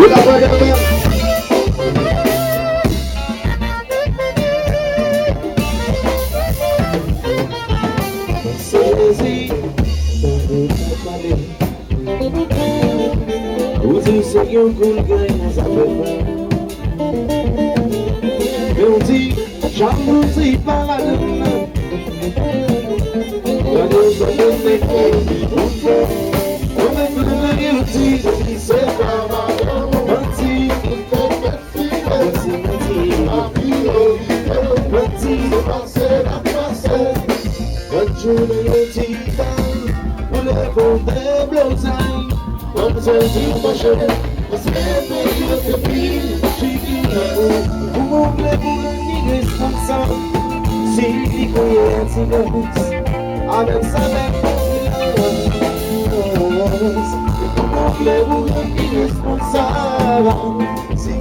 la voy a ver. Sezi, uzi se yon koul gay nan sa fe fè. Yon di, chanmou si paradou nan. Gade sa yon se fè, yon fè. Yon fè fè yon ti, ki se fè madan. Manti, manti, se pase la pase. Journée est titane, on est pour des blousins. Comme ça, tu vas chercher, parce que les pays de tes filles, chiquis, vous m'oubliez pour une responsable. Si tu connais un silence, avec sa mère, vous m'oubliez pour une responsable. Si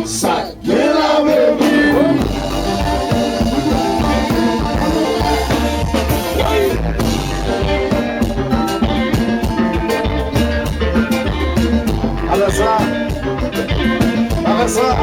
ça qui la vie. Alors ça, avec ça.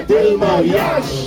Del mariage.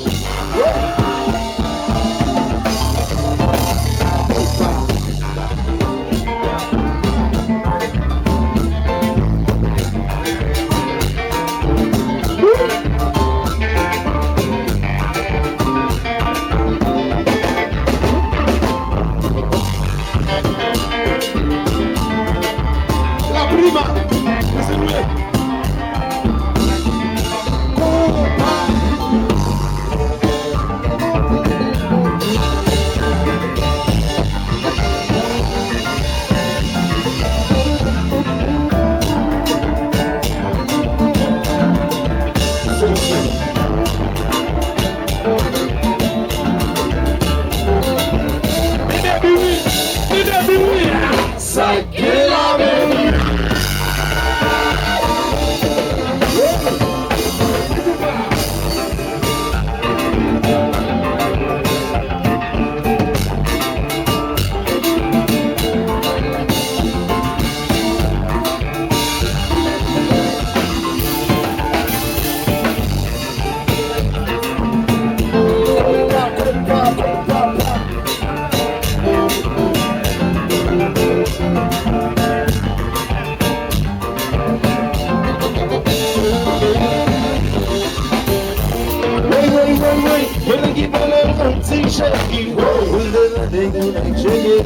c'est shaky. Le dégoût est checké.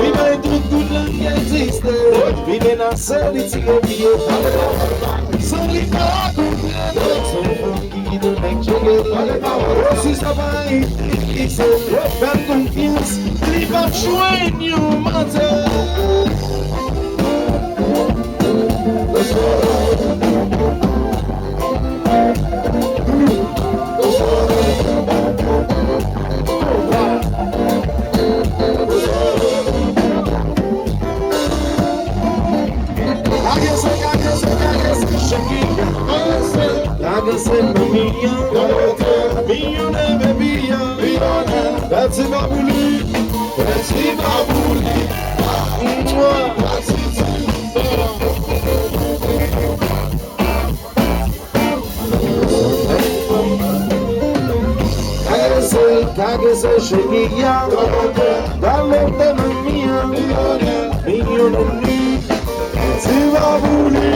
Vive tout le qui existe. Vive dans solitude. Sans les pas comprendre. Sans qui de mec checké. Si ça va être faire confiance. Il va jouer new matter. That's it, Babuli. That's it, Babuli. That's it. Kagese Shegia, Dalete Mamia, Milliononi, Sivabuli.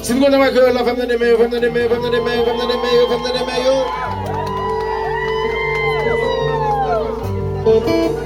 Seconda ma girl, la femme de meilleur, femme de meilleur, femme de meilleur, femme de meilleur, femme de meilleur.